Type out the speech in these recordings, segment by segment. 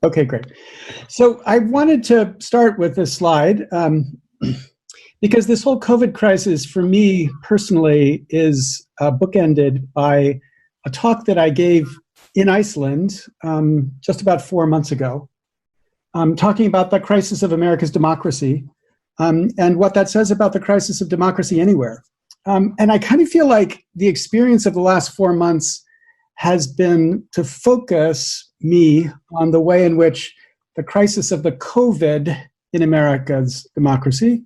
Okay, great. So I wanted to start with this slide because this whole COVID crisis for me personally is bookended by a talk that I gave in Iceland just about 4 months ago, talking about the crisis of America's democracy and what that says about the crisis of democracy anywhere. And I kind of feel like the experience of the last 4 months has been to focus me on the way in which the crisis of the COVID in America's democracy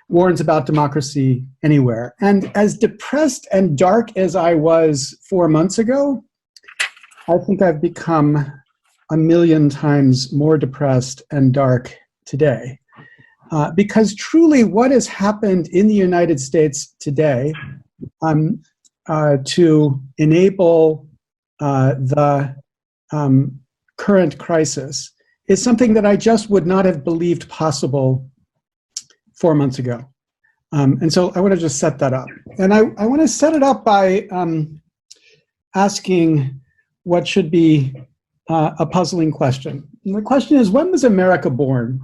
warns about democracy anywhere. And as depressed and dark as I was 4 months ago, I think I've become 1,000,000 times more depressed and dark today. Because truly what has happened in the United States today to enable the current crisis is something that I just would not have believed possible 4 months ago. And so I want to just set that up. And I want to set it up by asking what should be a puzzling question. And the question is, when was America born?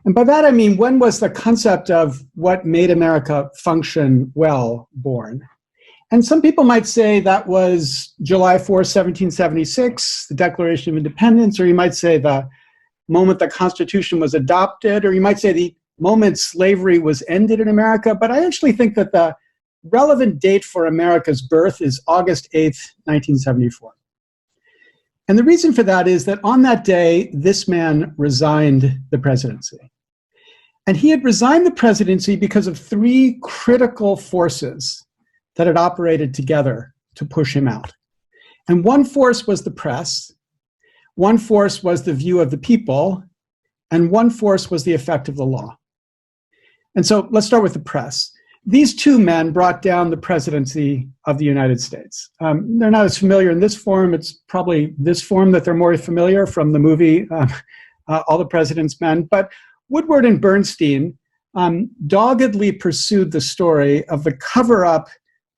And by that I mean, when was the concept of what made America function well born? And some people might say that was July 4th, 1776, the Declaration of Independence, or you might say the moment the Constitution was adopted, or you might say the moment slavery was ended in America. But I actually think that the relevant date for America's birth is August 8th, 1974. And the reason for that is that on that day, this man resigned the presidency. And he had resigned the presidency because of three critical forces that had operated together to push him out. And one force was the press, one force was the view of the people, and one force was the effect of the law. And so let's start with the press. These two men brought down the presidency of the United States. They're not as familiar in this form. It's probably this form that they're more familiar from the movie All the President's Men. But Woodward and Bernstein doggedly pursued the story of the cover-up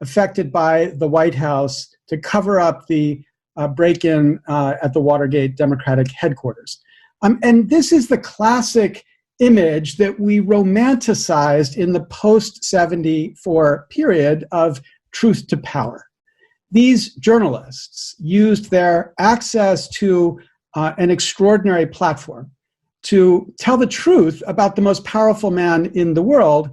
effected by the White House to cover up the break-in at the Watergate Democratic headquarters. And this is the classic image that we romanticized in the post-74 period of truth to power. These journalists used their access to an extraordinary platform to tell the truth about the most powerful man in the world.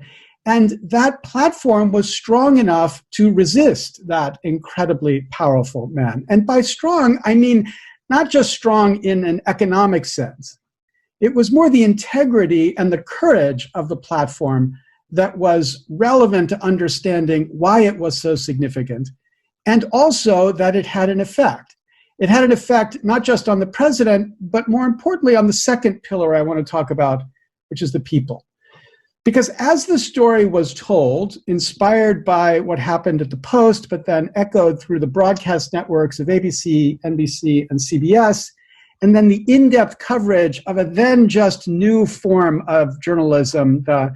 And that platform was strong enough to resist that incredibly powerful man. And by strong, I mean not just strong in an economic sense. It was more the integrity and the courage of the platform that was relevant to understanding why it was so significant, and also that it had an effect. It had an effect not just on the president, but more importantly on the second pillar I want to talk about, which is the people. Because as the story was told, inspired by what happened at the Post, but then echoed through the broadcast networks of ABC, NBC, and CBS, and then the in-depth coverage of a then just new form of journalism, the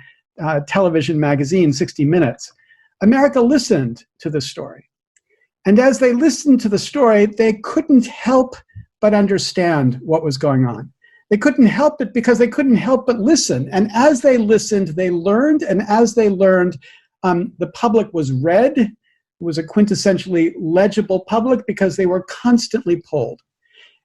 television magazine, 60 Minutes, America listened to the story. And as they listened to the story, they couldn't help but understand what was going on. They couldn't help it because they couldn't help but listen. And as they listened, they learned. And as they learned, the public was read. It was a quintessentially legible public because they were constantly polled.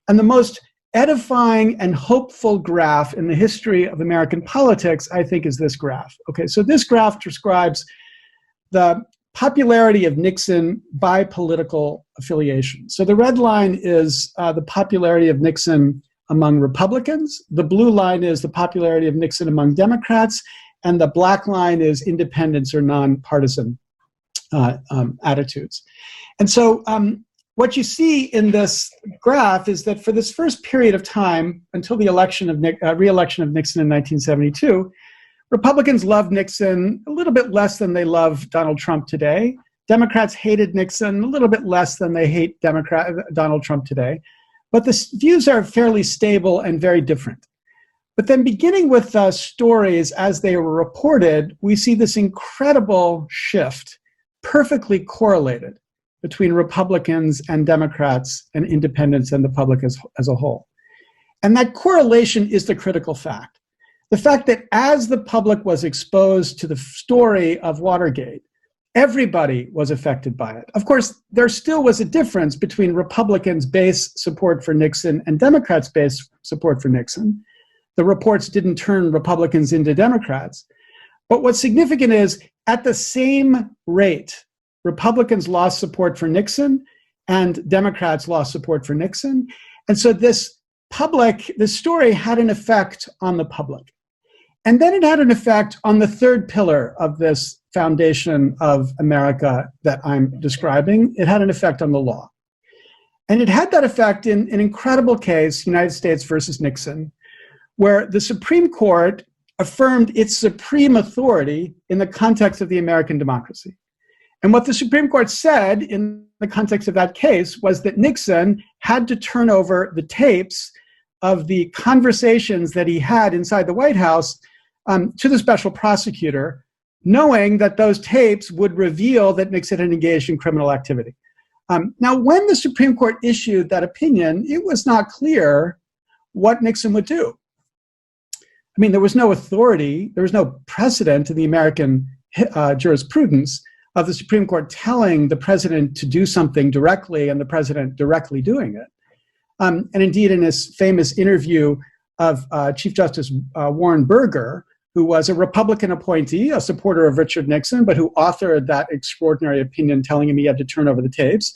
And the most edifying and hopeful graph in the history of American politics, I think, is this graph. Okay, so this graph describes the popularity of Nixon by political affiliation. So the red line is the popularity of Nixon among Republicans. The blue line is the popularity of Nixon among Democrats. And the black line is independents or nonpartisan attitudes. And so what you see in this graph is that for this first period of time, until the re-election of Nixon in 1972, Republicans loved Nixon a little bit less than they love Donald Trump today. Democrats hated Nixon a little bit less than they hate Donald Trump today. But the views are fairly stable and very different. But then beginning with the stories as they were reported, we see this incredible shift, perfectly correlated between Republicans and Democrats and independents and the public as a whole. And that correlation is the critical fact. The fact that as the public was exposed to the story of Watergate, everybody was affected by it. Of course, there still was a difference between Republicans' base support for Nixon and Democrats' base support for Nixon. The reports didn't turn Republicans into Democrats. But what's significant is, at the same rate, Republicans lost support for Nixon and Democrats lost support for Nixon. And so this story had an effect on the public. And then it had an effect on the third pillar of this foundation of America that I'm describing. It had an effect on the law. And it had that effect in an incredible case, United States versus Nixon, where the Supreme Court affirmed its supreme authority in the context of the American democracy. And what the Supreme Court said in the context of that case was that Nixon had to turn over the tapes of the conversations that he had inside the White House to the special prosecutor, knowing that those tapes would reveal that Nixon had engaged in criminal activity. Now, when the Supreme Court issued that opinion, it was not clear what Nixon would do. I mean, there was no authority, there was no precedent in the American jurisprudence of the Supreme Court telling the president to do something directly and the president directly doing it. And indeed, in his famous interview of Chief Justice Warren Burger, who was a Republican appointee, a supporter of Richard Nixon, but who authored that extraordinary opinion telling him he had to turn over the tapes,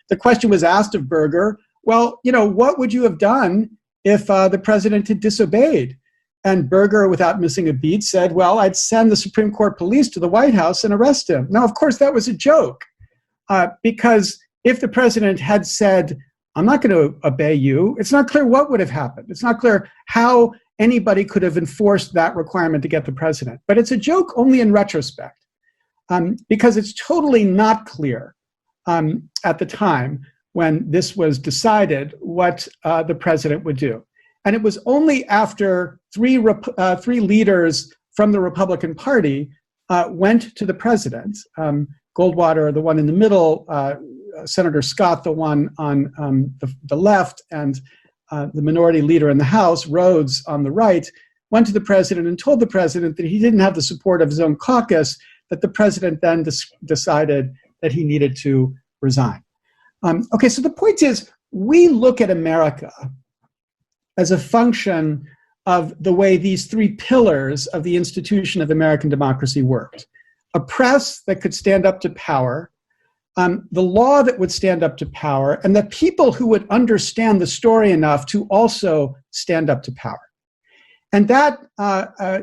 the question was asked of Burger, well, what would you have done if the president had disobeyed? And Burger, without missing a beat, said, well, I'd send the Supreme Court police to the White House and arrest him. Now, of course, that was a joke, because if the president had said, I'm not going to obey you, it's not clear what would have happened. It's not clear how anybody could have enforced that requirement to get the president. But it's a joke only in retrospect, because it's totally not clear at the time when this was decided what the president would do. And it was only after three leaders from the Republican Party went to the president, Goldwater, the one in the middle, Senator Scott, the one on the left, and the minority leader in the House, Rhodes, on the right, went to the president and told the president that he didn't have the support of his own caucus, that the president then decided that he needed to resign. Okay, so the point is, we look at America as a function of the way these three pillars of the institution of American democracy worked. A press that could stand up to power, the law that would stand up to power, and the people who would understand the story enough to also stand up to power. And that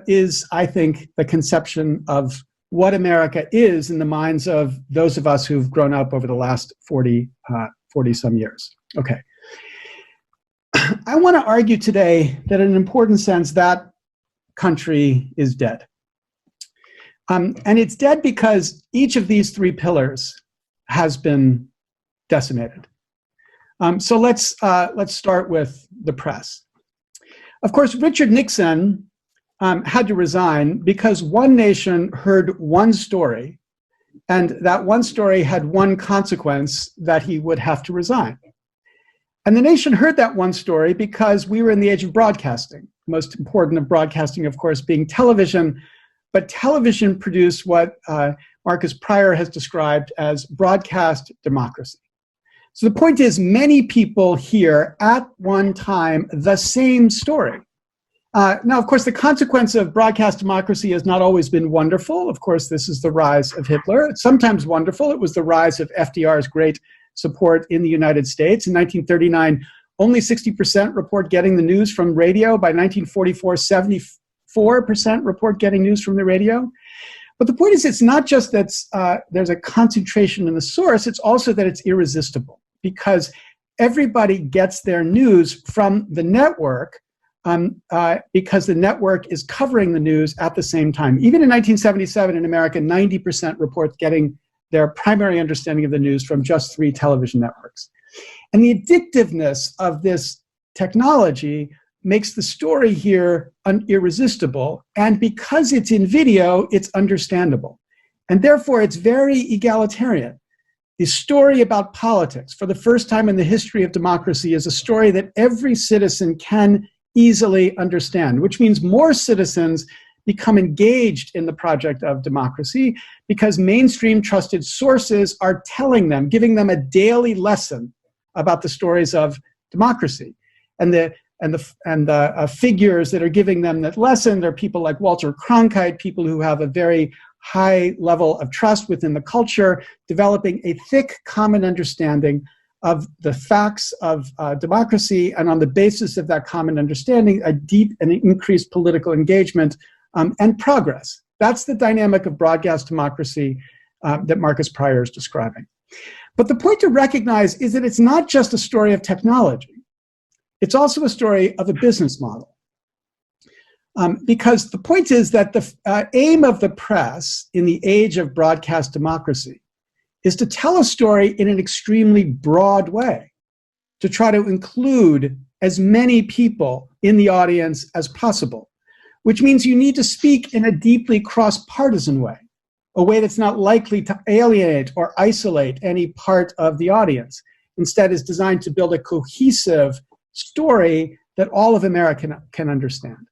is, I think, the conception of what America is in the minds of those of us who've grown up over the last 40 some years. Okay. I want to argue today that in an important sense, that country is dead. And it's dead because each of these three pillars has been decimated. So let's start with the press. Of course, Richard Nixon had to resign because one nation heard one story, and that one story had one consequence, that he would have to resign. And the nation heard that one story because we were in the age of broadcasting. Most important of broadcasting, of course, being television. But television produced what Marcus Pryor has described as broadcast democracy. So the point is, many people hear at one time the same story. Now, of course, the consequence of broadcast democracy has not always been wonderful. Of course, this is the rise of Hitler. It's sometimes wonderful. It was the rise of FDR's great support in the United States. In 1939, only 60% report getting the news from radio. By 1944, 74% report getting news from the radio. But the point is, it's not just that there's a concentration in the source, it's also that it's irresistible, because everybody gets their news from the network, because the network is covering the news at the same time. Even in 1977 in America, 90% report getting their primary understanding of the news from just 3 television networks. And the addictiveness of this technology makes the story here irresistible. And because it's in video, it's understandable. And therefore, it's very egalitarian. The story about politics, for the first time in the history of democracy, is a story that every citizen can easily understand, which means more citizens become engaged in the project of democracy because mainstream trusted sources are telling them, giving them a daily lesson about the stories of democracy. And the figures that are giving them that lesson, they're people like Walter Cronkite, people who have a very high level of trust within the culture, developing a thick common understanding of the facts of democracy, and on the basis of that common understanding, a deep and increased political engagement and progress. That's the dynamic of broadcast democracy that Marcus Pryor is describing. But the point to recognize is that it's not just a story of technology. It's also a story of a business model. Because the point is that the aim of the press in the age of broadcast democracy is to tell a story in an extremely broad way, to try to include as many people in the audience as possible, which means you need to speak in a deeply cross-partisan way, a way that's not likely to alienate or isolate any part of the audience. Instead, is designed to build a cohesive story that all of America can understand.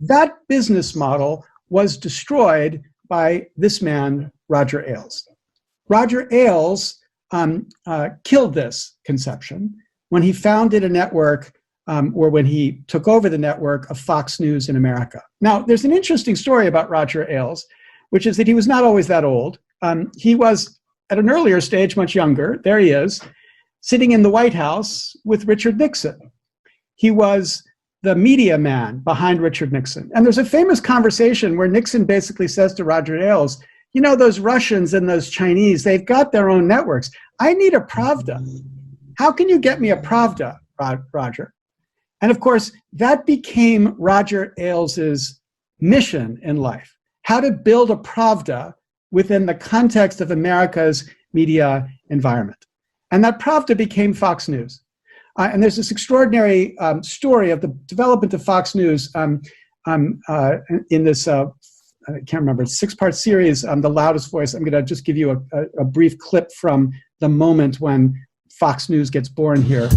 That business model was destroyed by this man, Roger Ailes. Roger Ailes killed this conception when he founded a network, or when he took over the network of Fox News in America. Now, there's an interesting story about Roger Ailes, which is that he was not always that old. He was, at an earlier stage, much younger. There he is, sitting in the White House with Richard Nixon. He was the media man behind Richard Nixon. And there's a famous conversation where Nixon basically says to Roger Ailes, you know, those Russians and those Chinese, they've got their own networks. I need a Pravda. How can you get me a Pravda, Roger? And of course, that became Roger Ailes' mission in life, how to build a Pravda within the context of America's media environment. And that Pravda became Fox News. And there's this extraordinary story of the development of Fox News in this, I can't remember, 6-part series, The Loudest Voice. I'm going to just give you a brief clip from the moment when Fox News gets born here.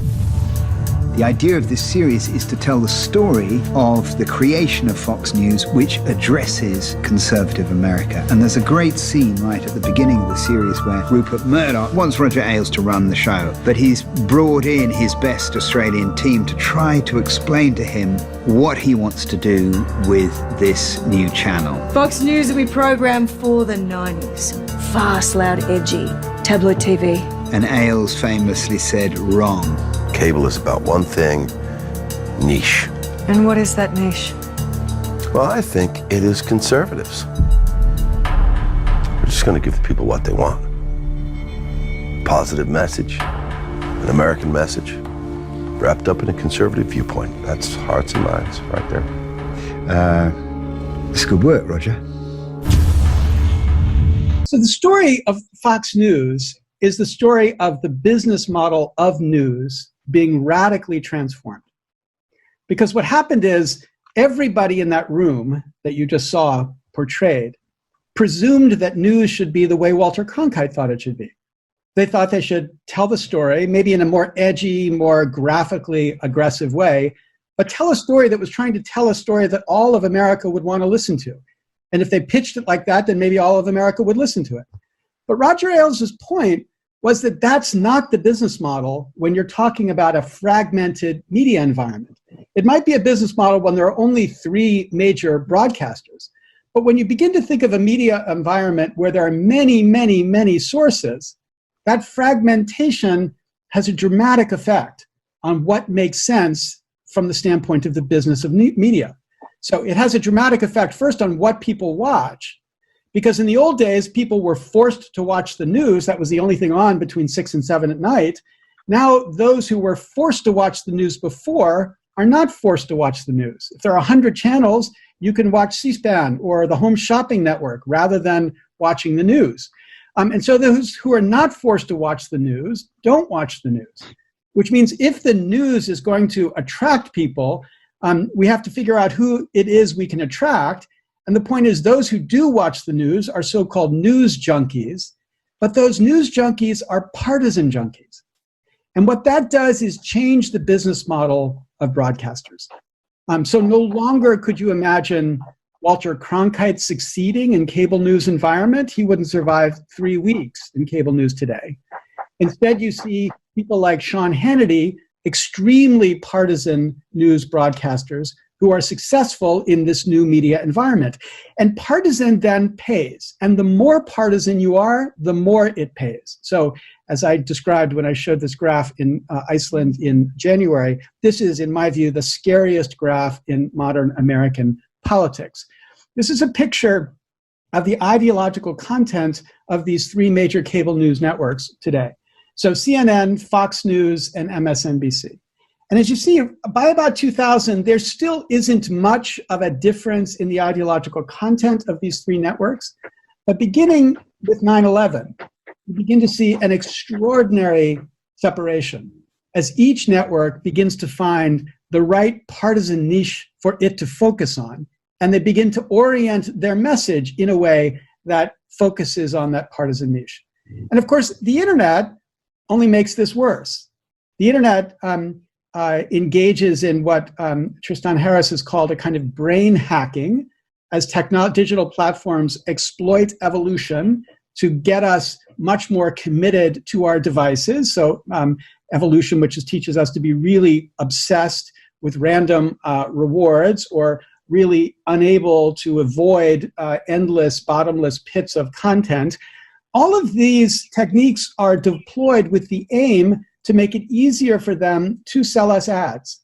The idea of this series is to tell the story of the creation of Fox News, which addresses conservative America. And there's a great scene right at the beginning of the series where Rupert Murdoch wants Roger Ailes to run the show, but he's brought in his best Australian team to try to explain to him what he wants to do with this new channel. Fox News will be programmed for the 90s. Fast, loud, edgy. Tabloid TV. And Ailes famously said, wrong. Cable is about one thing, niche. And what is that niche? Well, I think it is conservatives. We're just going to give the people what they want. Positive message, an American message, wrapped up in a conservative viewpoint. That's hearts and minds right there. It's good work, Roger. So the story of Fox News is the story of the business model of news being radically transformed. Because what happened is everybody in that room that you just saw portrayed presumed that news should be the way Walter Cronkite thought it should be. They thought they should tell the story, maybe in a more edgy, more graphically aggressive way, but tell a story that was trying to tell a story that all of America would want to listen to. And if they pitched it like that, then maybe all of America would listen to it. But Roger Ailes' point was that that's not the business model when you're talking about a fragmented media environment. It might be a business model when there are only 3 major broadcasters. But when you begin to think of a media environment where there are many, many, many sources, that fragmentation has a dramatic effect on what makes sense from the standpoint of the business of media. So it has a dramatic effect first on what people watch, because in the old days, people were forced to watch the news. That was the only thing on between 6 and 7 at night. Now, those who were forced to watch the news before are not forced to watch the news. If there are 100 channels, you can watch C-SPAN or the Home Shopping Network rather than watching the news. And so those who are not forced to watch the news don't watch the news, which means if the news is going to attract people, we have to figure out who it is we can attract. And the point is, those who do watch the news are so-called news junkies, but those news junkies are partisan junkies. And what that does is change the business model of broadcasters. So no longer could you imagine Walter Cronkite succeeding in cable news environment. He wouldn't survive 3 weeks in cable news today. Instead, you see people like Sean Hannity, extremely partisan news broadcasters who are successful in this new media environment. And partisan then pays. And the more partisan you are, the more it pays. So as I described when I showed this graph in Iceland in January, this is, in my view, the scariest graph in modern American politics. This is a picture of the ideological content of these three major cable news networks today. So CNN, Fox News, and MSNBC. And as you see, by about 2000, there still isn't much of a difference in the ideological content of these three networks. But beginning with 9/11, you begin to see an extraordinary separation as each network begins to find the right partisan niche for it to focus on. And they begin to orient their message in a way that focuses on that partisan niche. And of course, the internet only makes this worse. The internet engages in what Tristan Harris has called a kind of brain hacking, as digital platforms exploit evolution to get us much more committed to our devices. So evolution, which teaches us to be really obsessed with random rewards, or really unable to avoid endless, bottomless pits of content. All of these techniques are deployed with the aim to make it easier for them to sell us ads.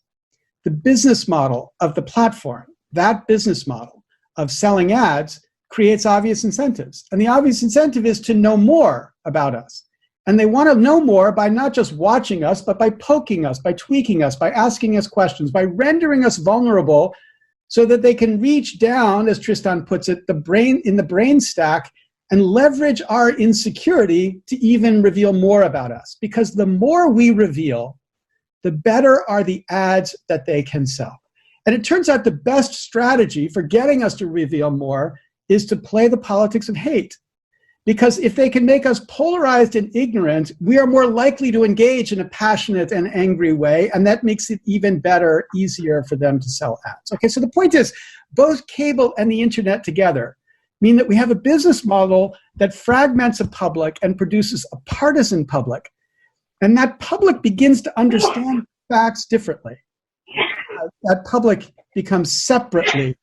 The business model of the platform, that business model of selling ads, creates obvious incentives. And the obvious incentive is to know more about us. And they want to know more by not just watching us, but by poking us, by tweaking us, by asking us questions, by rendering us vulnerable so that they can reach down, as Tristan puts it, the brain stack and leverage our insecurity to even reveal more about us. Because the more we reveal, the better are the ads that they can sell. And it turns out the best strategy for getting us to reveal more is to play the politics of hate. Because if they can make us polarized and ignorant, we are more likely to engage in a passionate and angry way, and that makes it even better, easier for them to sell ads. Okay, so the point is, both cable and the internet together mean that we have a business model that fragments a public and produces a partisan public. And that public begins to understand facts differently. That public becomes separately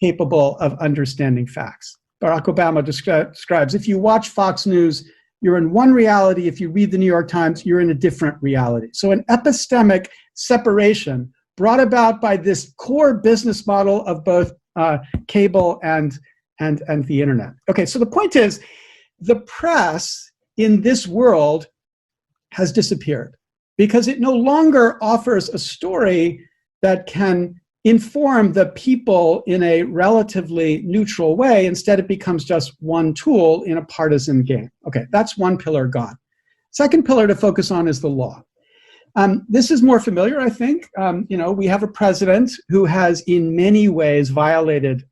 capable of understanding facts. Barack Obama describes, if you watch Fox News, you're in one reality. If you read the New York Times, you're in a different reality. So an epistemic separation brought about by this core business model of both cable and the internet. Okay, so the point is, the press in this world has disappeared because it no longer offers a story that can inform the people in a relatively neutral way. Instead, it becomes just one tool in a partisan game. Okay, that's one pillar gone. Second pillar to focus on is the law. This is more familiar, I think. We have a president who has in many ways violated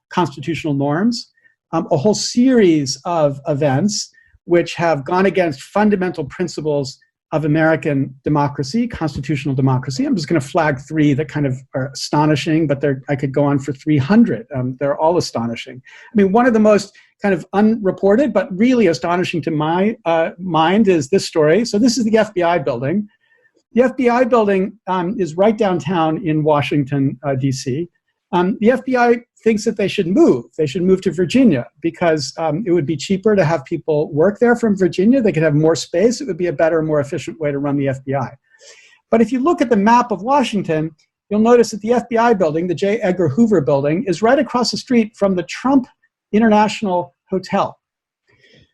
constitutional norms, a whole series of events which have gone against fundamental principles of American democracy, constitutional democracy. I'm just going to flag three that kind of are astonishing, but I could go on for 300. They're all astonishing. I mean, one of the most kind of unreported, but really astonishing to my mind is this story. So this is the FBI building. The FBI building is right downtown in Washington, D.C. The FBI thinks that they should move. They should move to Virginia because it would be cheaper to have people work there from Virginia. They could have more space. It would be a better, more efficient way to run the FBI. But if you look at the map of Washington, you'll notice that the FBI building, the J. Edgar Hoover building, is right across the street from the Trump International Hotel.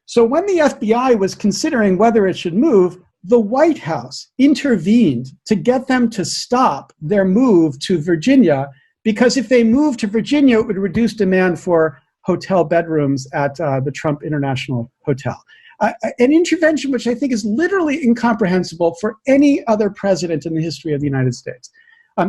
So when the FBI was considering whether it should move, the White House intervened to get them to stop their move to Virginia, because if they moved to Virginia, it would reduce demand for hotel bedrooms at the Trump International Hotel. An intervention which I think is literally incomprehensible for any other president in the history of the United States.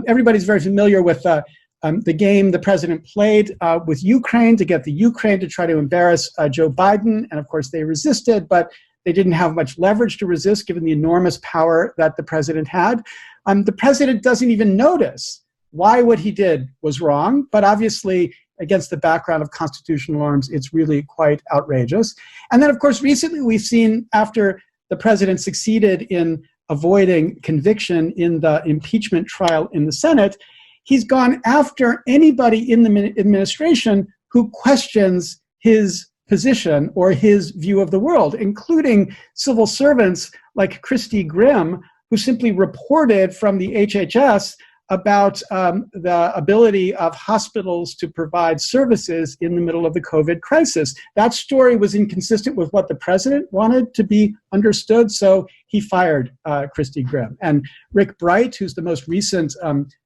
Everybody's very familiar with the game the president played with Ukraine to get the Ukraine to try to embarrass Joe Biden. And of course, they resisted, but they didn't have much leverage to resist given the enormous power that the president had. The president doesn't even notice why what he did was wrong, but obviously against the background of constitutional norms, it's really quite outrageous. And then, of course, recently we've seen, after the president succeeded in avoiding conviction in the impeachment trial in the Senate, he's gone after anybody in the administration who questions his position or his view of the world, including civil servants like Christie, who simply reported from the HHS about the ability of hospitals to provide services in the middle of the COVID crisis. That story was inconsistent with what the president wanted to be understood, so he fired Christie. And Rick Bright, who's the most recent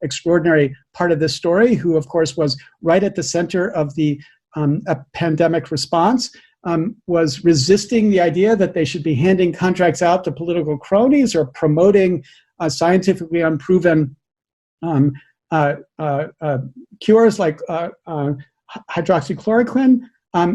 extraordinary part of this story, who of course was right at the center of the pandemic response, was resisting the idea that they should be handing contracts out to political cronies or promoting scientifically unproven cures like hydroxychloroquine.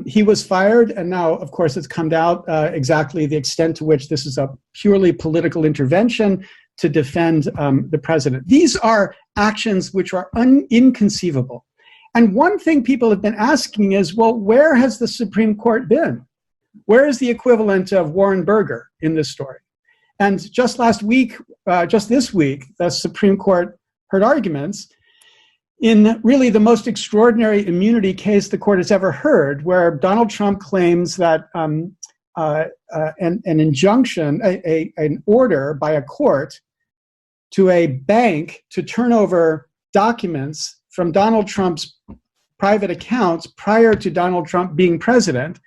He was fired, and now, of course, it's come out exactly the extent to which this is a purely political intervention to defend the president. These are actions which are inconceivable. And one thing people have been asking is, well, where has the Supreme Court been? Where is the equivalent of Warren Burger in this story? And just this week, the Supreme Court heard arguments in really the most extraordinary immunity case the court has ever heard, where Donald Trump claims that an injunction, an order by a court to a bank to turn over documents from Donald Trump's private accounts prior to Donald Trump being president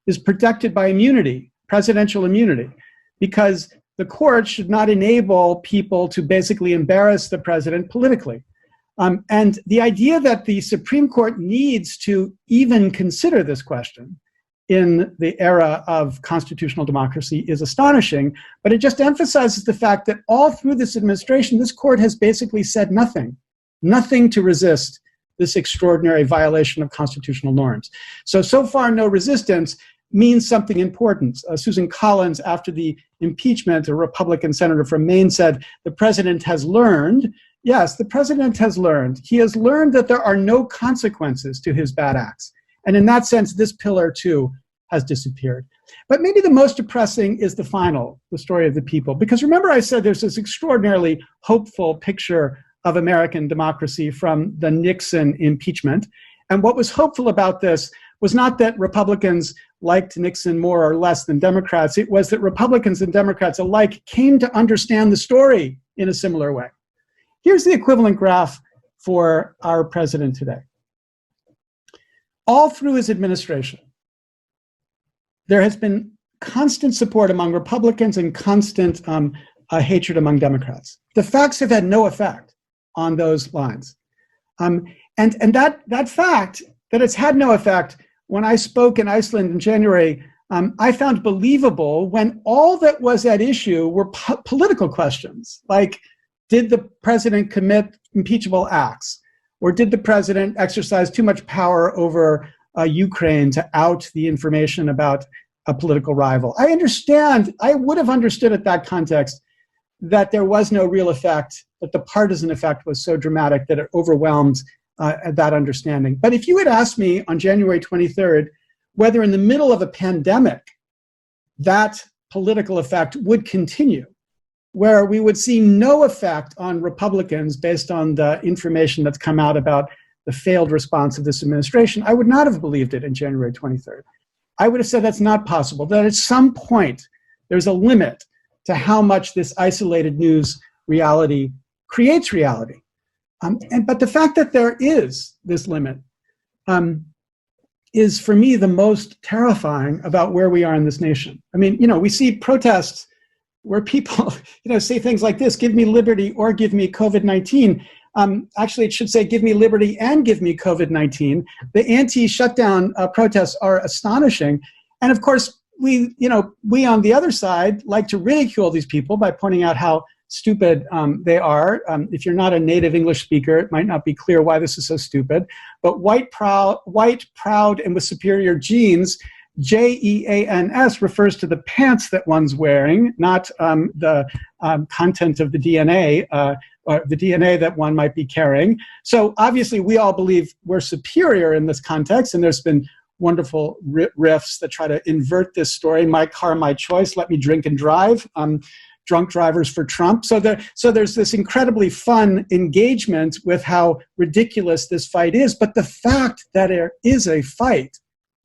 is protected by immunity, presidential immunity, because the court should not enable people to basically embarrass the president politically. And the idea that the Supreme Court needs to even consider this question in the era of constitutional democracy is astonishing, but it just emphasizes the fact that all through this administration, this court has basically said nothing to resist this extraordinary violation of constitutional norms. So far, no resistance means something important. Susan Collins, after the impeachment, a Republican senator from Maine, said, the president has learned. Yes, the president has learned. He has learned that there are no consequences to his bad acts. And in that sense, this pillar, too, has disappeared. But maybe the most depressing is the story of the people. Because remember I said there's this extraordinarily hopeful picture of American democracy from the Nixon impeachment. And what was hopeful about this was not that Republicans liked Nixon more or less than Democrats. It was that Republicans and Democrats alike came to understand the story in a similar way. Here's the equivalent graph for our president today. All through his administration, there has been constant support among Republicans and constant hatred among Democrats. The facts have had no effect on those lines. And that fact, that it's had no effect, when I spoke in Iceland in January, I found believable when all that was at issue were political questions, like, did the president commit impeachable acts? Or did the president exercise too much power over Ukraine to out the information about a political rival? I would have understood at that context that there was no real effect, that the partisan effect was so dramatic that it overwhelmed that understanding. But if you had asked me on January 23rd whether in the middle of a pandemic that political effect would continue, where we would see no effect on Republicans based on the information that's come out about the failed response of this administration, I would not have believed it in January 23rd. I would have said that's not possible, that at some point there's a limit to how much this isolated news reality creates reality. But the fact that there is this limit is, for me, the most terrifying about where we are in this nation. I mean, we see protests where people, say things like this: give me liberty or give me COVID-19. Actually, it should say, give me liberty and give me COVID-19. The anti-shutdown protests are astonishing. And of course, we on the other side like to ridicule these people by pointing out how stupid they are. If you're not a native English speaker, it might not be clear why this is so stupid. But white, proud, and with superior genes Jans refers to the pants that one's wearing, not the content of the DNA, or the DNA that one might be carrying. So obviously we all believe we're superior in this context, and there's been wonderful riffs that try to invert this story. My car, my choice, let me drink and drive. Drunk drivers for Trump. So there's this incredibly fun engagement with how ridiculous this fight is. But the fact that there is a fight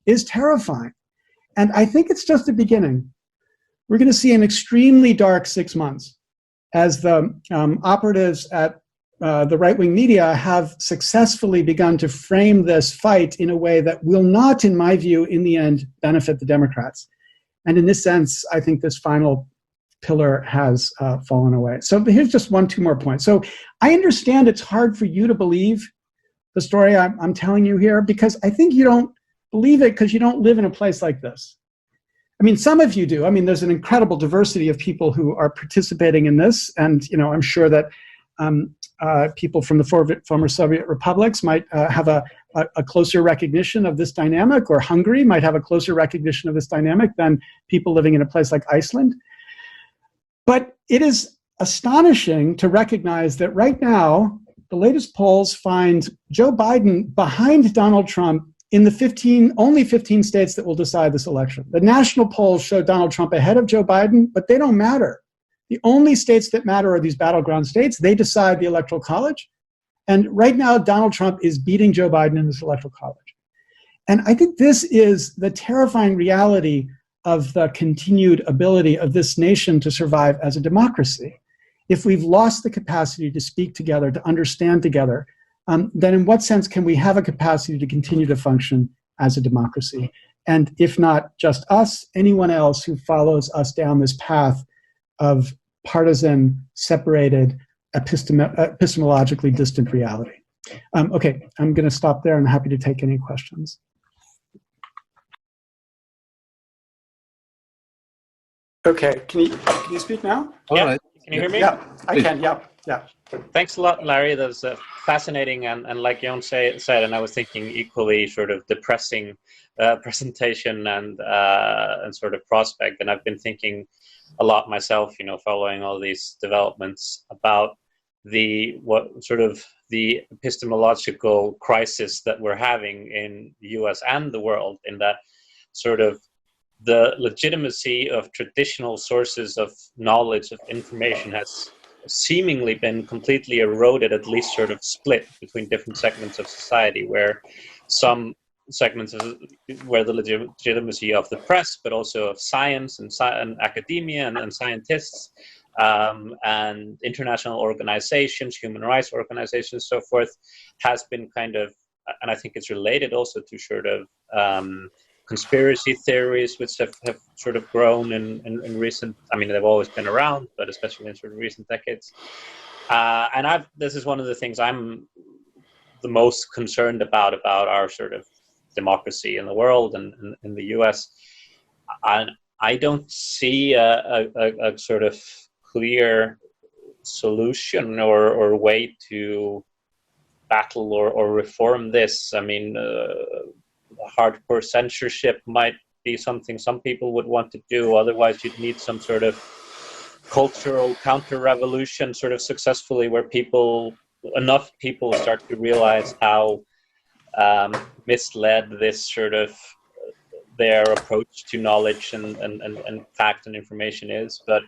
is terrifying. And I think it's just the beginning. We're going to see an extremely dark 6 months as the operatives at the right-wing media have successfully begun to frame this fight in a way that will not, in my view, in the end, benefit the Democrats. And in this sense, I think this final pillar has fallen away. So here's just two more points. So I understand it's hard for you to believe the story I'm telling you here, because I think you don't believe it because you don't live in a place like this. I mean, some of you do. I mean, there's an incredible diversity of people who are participating in this. And, I'm sure that people from the former Soviet republics might have a closer recognition of this dynamic, or Hungary might have a closer recognition of this dynamic than people living in a place like Iceland. But it is astonishing to recognize that right now, the latest polls find Joe Biden behind Donald Trump in the only 15 states that will decide this election. The national polls show Donald Trump ahead of Joe Biden, but they don't matter. The only states that matter are these battleground states. They decide the Electoral College. And right now, Donald Trump is beating Joe Biden in this Electoral College. And I think this is the terrifying reality of the continued ability of this nation to survive as a democracy. If we've lost the capacity to speak together, to understand together, then in what sense can we have a capacity to continue to function as a democracy? And if not just us, anyone else who follows us down this path of partisan, separated, epistemologically distant reality. Okay, I'm going to stop there. I'm happy to take any questions. Okay, can you speak now? Yeah. right. Can you hear me? Yeah, I can. Yeah. Thanks a lot, Larry. That was fascinating, and like Jon said, and I was thinking equally sort of depressing presentation and sort of prospect. And I've been thinking a lot myself, following all these developments about the epistemological crisis that we're having in the US and the world, in that sort of the legitimacy of traditional sources of knowledge, of information, has seemingly been completely eroded, at least sort of split between different segments of society, where some segments where the legitimacy of the press, but also of science and academia and scientists and international organizations, human rights organizations, so forth, has been kind of, and I think it's related also to sort of conspiracy theories, which have sort of grown in recent, I mean, they've always been around, but especially in sort of recent decades. And this is one of the things I'm the most concerned about our sort of democracy in the world and in the US. I don't see a sort of clear solution or way to battle or reform this. I mean, hardcore censorship might be something some people would want to do. Otherwise, you'd need some sort of cultural counter-revolution sort of successfully, where enough people start to realize how misled this sort of their approach to knowledge and fact and information is. But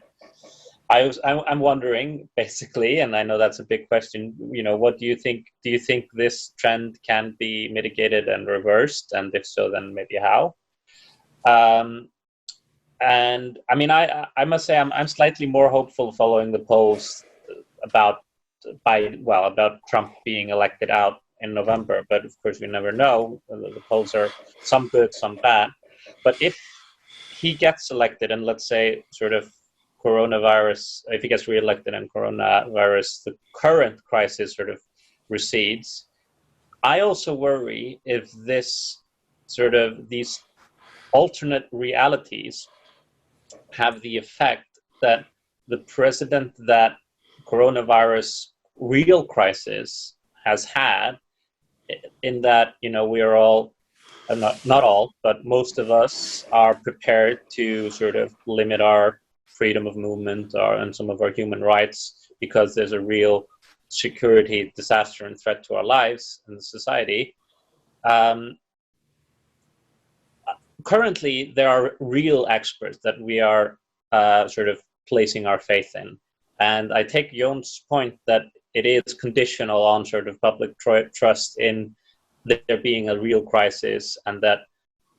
I'm wondering, basically, and I know that's a big question, what do you think? Do you think this trend can be mitigated and reversed? And if so, then maybe how? And I mean, I must say I'm slightly more hopeful following the polls about Trump being elected out in November. But of course, we never know. The polls are some good, some bad. But if he gets elected, and let's say sort of coronavirus, if he gets reelected and coronavirus, the current crisis sort of recedes, I also worry if these alternate realities have the effect that the precedent that coronavirus real crisis has had, in that, we are all not all, but most of us are prepared to sort of limit our freedom of movement and some of our human rights because there's a real security disaster and threat to our lives and the society. Currently, there are real experts that we are sort of placing our faith in. And I take Jon's point that it is conditional on sort of public trust in there being a real crisis, and that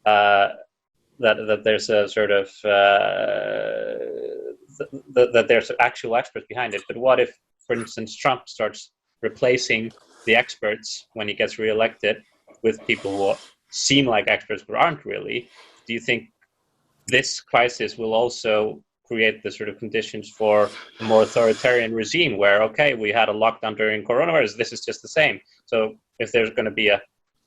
that there's a sort of that there's actual experts behind it. But what if, for instance, Trump starts replacing the experts when he gets reelected with people who seem like experts but aren't really? Do you think this crisis will also create the sort of conditions for a more authoritarian regime where, okay, we had a lockdown during coronavirus, this is just the same. So if there's going to be a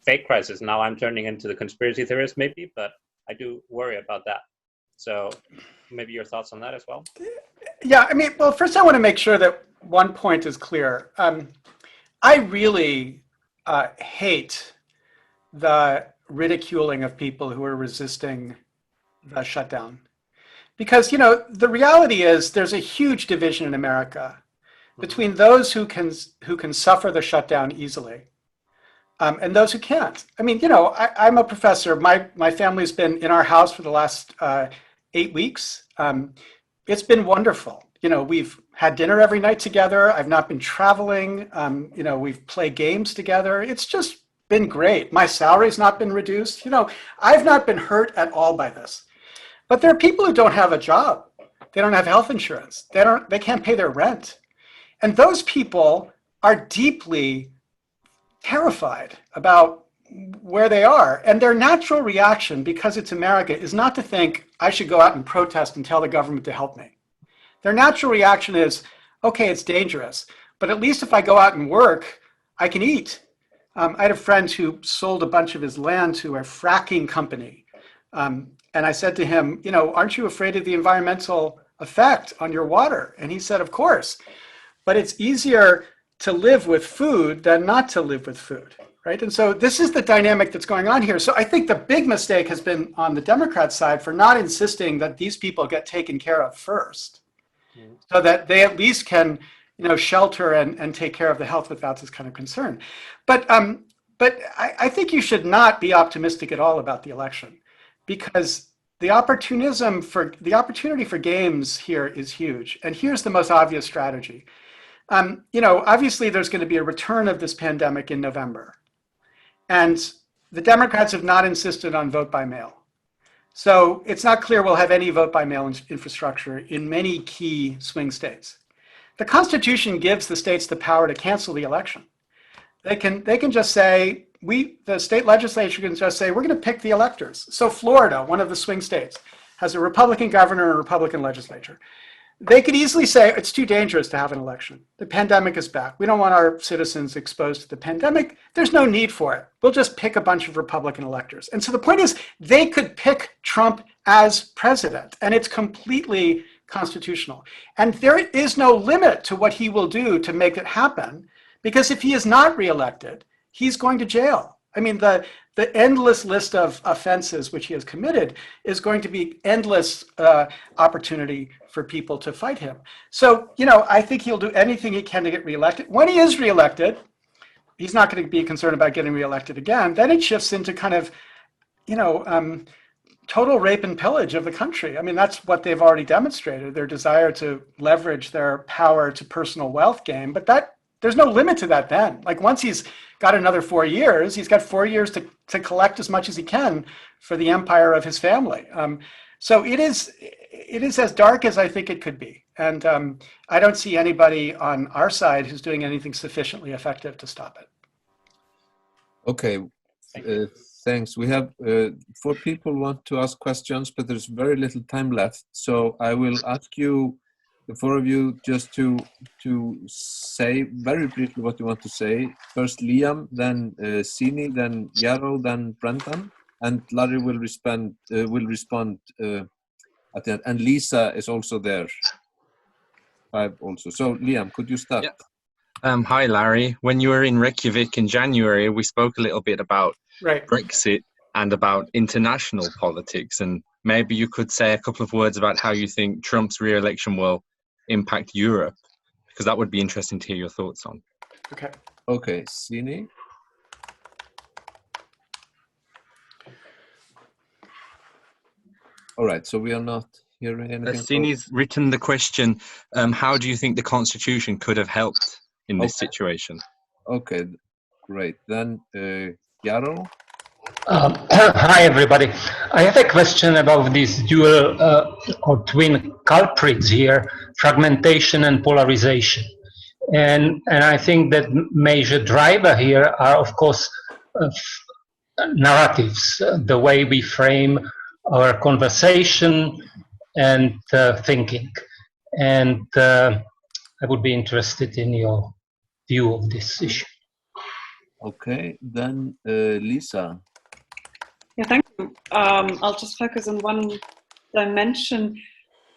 fake crisis, now I'm turning into the conspiracy theorist maybe, but I do worry about that. So maybe your thoughts on that as well? Yeah, I mean, well, first I want to make sure that one point is clear. I really hate the ridiculing of people who are resisting the shutdown. Because, you know, the reality is there's a huge division in America between those who can suffer the shutdown easily and those who can't. I mean, you know, I'm a professor. My family's been in our house for the last 8 weeks. It's been wonderful. You know, we've had dinner every night together. I've not been traveling. You know, we've played games together. It's just been great. My salary's not been reduced. You know, I've not been hurt at all by this. But there are people who don't have a job. They don't have health insurance. They can't pay their rent. And those people are deeply terrified about where they are. And their natural reaction, because it's America, is not to think, I should go out and protest and tell the government to help me. Their natural reaction is, okay, it's dangerous, but at least if I go out and work, I can eat. I had a friend who sold a bunch of his land to a fracking company. And I said to him, you know, aren't you afraid of the environmental effect on your water? And he said, of course, but it's easier to live with food than not to live with food, right? And so this is the dynamic that's going on here. So I think the big mistake has been on the Democrat side for not insisting that these people get taken care of first, so that they at least can, you know, shelter and take care of the health without this kind of concern. But I think you should not be optimistic at all about the election, because the opportunity for games here is huge. And here's the most obvious strategy. You know, obviously there's going to be a return of this pandemic in November. And the Democrats have not insisted on vote by mail. So it's not clear we'll have any vote by mail infrastructure in many key swing states. The Constitution gives the states the power to cancel the election. They can just say, the state legislature can just say, we're going to pick the electors. So Florida, one of the swing states, has a Republican governor and a Republican legislature. They could easily say it's too dangerous to have an election. The pandemic is back. We don't want our citizens exposed to the pandemic. There's no need for it. We'll just pick a bunch of Republican electors. And so the point is, they could pick Trump as president, and it's completely constitutional. And there is no limit to what he will do to make it happen, because if he is not reelected, he's going to jail. I mean, the endless list of offenses which he has committed is going to be endless opportunity for people to fight him. So, you know, I think he'll do anything he can to get reelected. When he is reelected, he's not going to be concerned about getting reelected again. Then it shifts into kind of, you know, total rape and pillage of the country. I mean, that's what they've already demonstrated, their desire to leverage their power to personal wealth gain. But there's no limit to that then. Like, once he's got another 4 years, he's got 4 years to collect as much as he can for the empire of his family. So it is as dark as I think it could be. And I don't see anybody on our side who's doing anything sufficiently effective to stop it. Okay, thanks. We have 4 people want to ask questions, but there's very little time left. So I will ask you, the 4 of you, just to say very briefly what you want to say. First Liam, then Sini, then Yarrow, then Brendan, and Larry will respond at the end. And Lisa is also there. 5 also. So Liam, could you start? Yeah. Hi Larry. When you were in Reykjavík in January, we spoke a little bit about Right. Brexit. and about international politics. And maybe you could say a couple of words about how you think Trump's re-election will impact Europe, because that would be interesting to hear your thoughts on. Okay. Okay, Sini. All right, so we are not hearing anything. Sini's written the question, how do you think the Constitution could have helped in this situation? Okay, great. Then, Yarrow? Hi, everybody. I have a question about these dual or twin culprits here, fragmentation and polarization. And I think that major driver here are, of course, narratives, the way we frame our conversation and thinking. And I would be interested in your view of this issue. Okay, then Lisa. Yeah, thank you. I'll just focus on one dimension.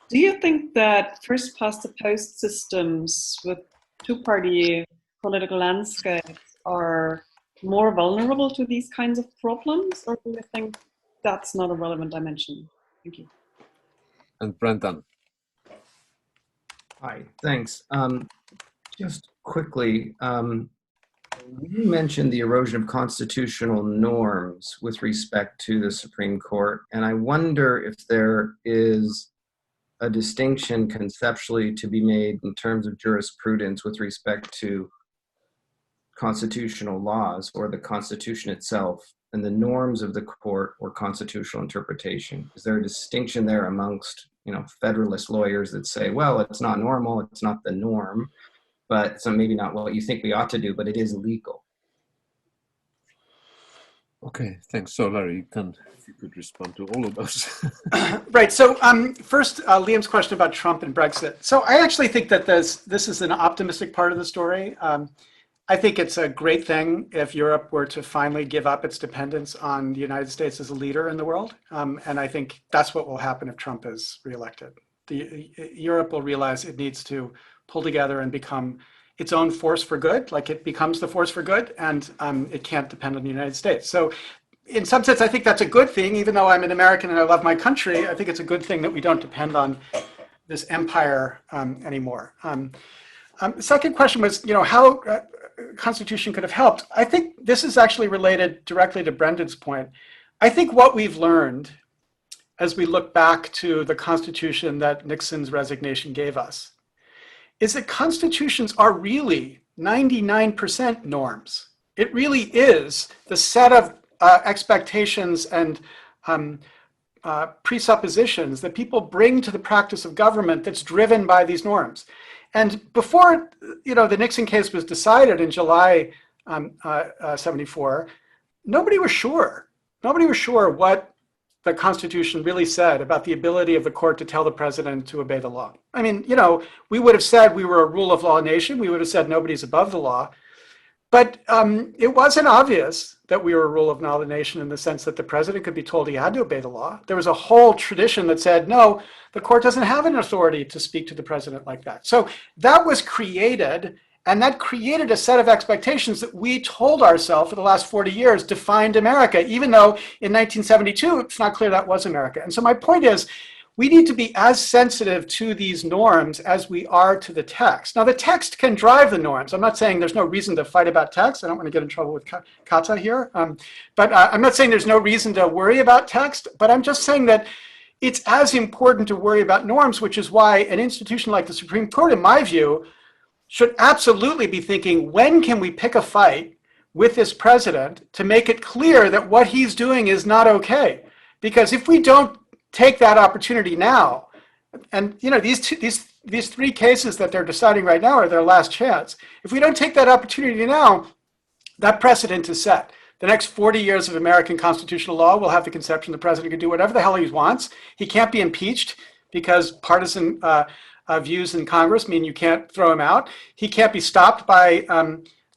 Do you think that first past the post systems with two-party political landscapes are more vulnerable to these kinds of problems, or do you think that's not a relevant dimension? Thank you. And Brendan. Hi, thanks. Just quickly, you mentioned the erosion of constitutional norms with respect to the Supreme Court, and I wonder if there is a distinction conceptually to be made in terms of jurisprudence with respect to constitutional laws or the Constitution itself and the norms of the court or constitutional interpretation. Is there a distinction there amongst, Federalist lawyers that say, well, it's not normal, it's not the norm, but so maybe not what you think we ought to do, but it is legal? Okay, thanks. So Larry, if you could respond to all of those. Right. So first, Liam's question about Trump and Brexit. So I actually think that this is an optimistic part of the story. I think it's a great thing if Europe were to finally give up its dependence on the United States as a leader in the world. And I think that's what will happen if Trump is reelected. Europe will realize it needs to pull together and become its own force for good, like it becomes the force for good, and it can't depend on the United States. So in some sense, I think that's a good thing. Even though I'm an American and I love my country, I think it's a good thing that we don't depend on this empire anymore. The second question was, how Constitution could have helped. I think this is actually related directly to Brendan's point. I think what we've learned as we look back to the Constitution that Nixon's resignation gave us is that constitutions are really 99% norms. It really is the set of expectations and presuppositions that people bring to the practice of government that's driven by these norms. And before, the Nixon case was decided in July 74, nobody was sure. Nobody was sure what the Constitution really said about the ability of the court to tell the president to obey the law. I mean, we would have said we were a rule of law nation. We would have said nobody's above the law. But it wasn't obvious that we were a rule of law nation in the sense that the president could be told he had to obey the law. There was a whole tradition that said, no, the court doesn't have an authority to speak to the president like that. So that was created, and that created a set of expectations that we told ourselves for the last 40 years defined America, even though in 1972, it's not clear that was America. And so my point is, we need to be as sensitive to these norms as we are to the text. Now, the text can drive the norms. I'm not saying there's no reason to fight about text. I don't want to get in trouble with Kata here. But I'm not saying there's no reason to worry about text, but I'm just saying that it's as important to worry about norms, which is why an institution like the Supreme Court, in my view, should absolutely be thinking, when can we pick a fight with this president to make it clear that what he's doing is not okay? Because if we don't take that opportunity now, and these three cases that they're deciding right now are their last chance. If we don't take that opportunity now, that precedent is set. The next 40 years of American constitutional law will have the conception the president can do whatever the hell he wants. He can't be impeached because partisan views in Congress mean you can't throw him out. He can't be stopped by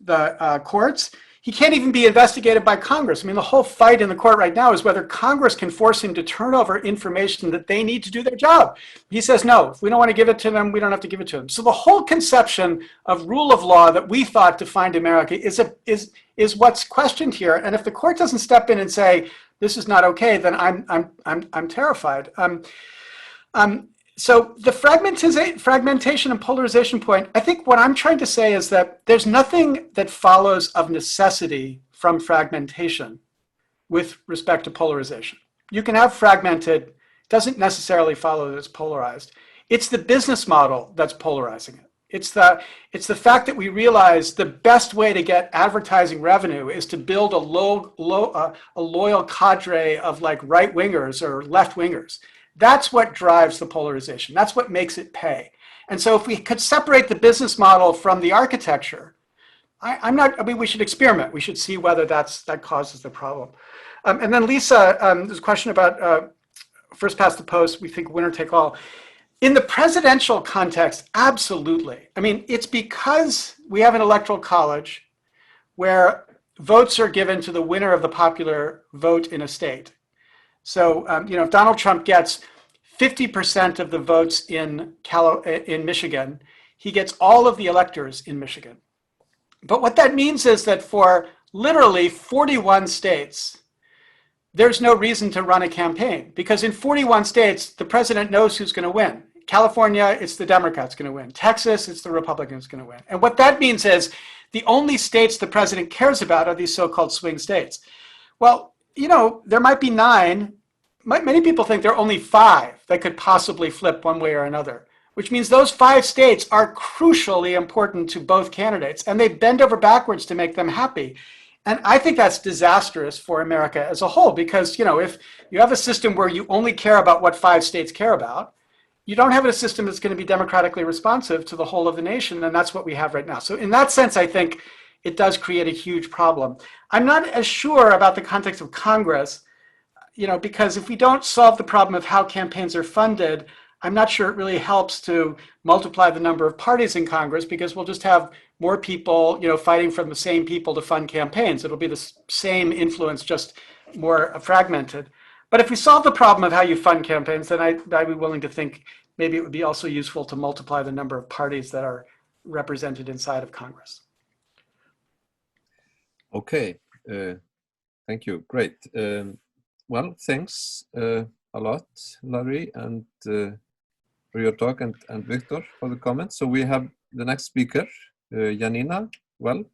the courts. He can't even be investigated by Congress. I mean, the whole fight in the court right now is whether Congress can force him to turn over information that they need to do their job. He says, no, if we don't want to give it to them, we don't have to give it to them. So the whole conception of rule of law that we thought defined America is what's questioned here. And if the court doesn't step in and say, this is not okay, then I'm terrified. So the fragmentation and polarization point, I think what I'm trying to say is that there's nothing that follows of necessity from fragmentation with respect to polarization. You can have fragmented, doesn't necessarily follow that it's polarized. It's the business model that's polarizing it. It's the fact that we realize the best way to get advertising revenue is to build a loyal cadre of like right-wingers or left-wingers. That's what drives the polarization. That's what makes it pay. And so if we could separate the business model from the architecture, I mean, we should experiment. We should see whether that causes the problem. And then Lisa, there's a question about first past the post, we think winner take all. In the presidential context, absolutely. I mean, it's because we have an electoral college where votes are given to the winner of the popular vote in a state. So, if Donald Trump gets 50% of the votes in Michigan, he gets all of the electors in Michigan. But what that means is that for literally 41 states, there's no reason to run a campaign, because in 41 states, the president knows who's going to win. California, it's the Democrats going to win. Texas, it's the Republicans going to win. And what that means is the only states the president cares about are these so-called swing states. Well, there might be 9. Many people think there are only 5 that could possibly flip one way or another, which means those 5 states are crucially important to both candidates, and they bend over backwards to make them happy. And I think that's disastrous for America as a whole, because, if you have a system where you only care about what 5 states care about, you don't have a system that's going to be democratically responsive to the whole of the nation, and that's what we have right now. So in that sense, I think it does create a huge problem. I'm not as sure about the context of Congress, because if we don't solve the problem of how campaigns are funded, I'm not sure it really helps to multiply the number of parties in Congress, because we'll just have more people, fighting from the same people to fund campaigns. It'll be the same influence, just more fragmented. But if we solve the problem of how you fund campaigns, then I'd be willing to think maybe it would be also useful to multiply the number of parties that are represented inside of Congress. Okay, thank you. Great. Well, thanks a lot, Larry, and for your talk, and Viktor for the comments. So we have the next speaker, Janina. Well,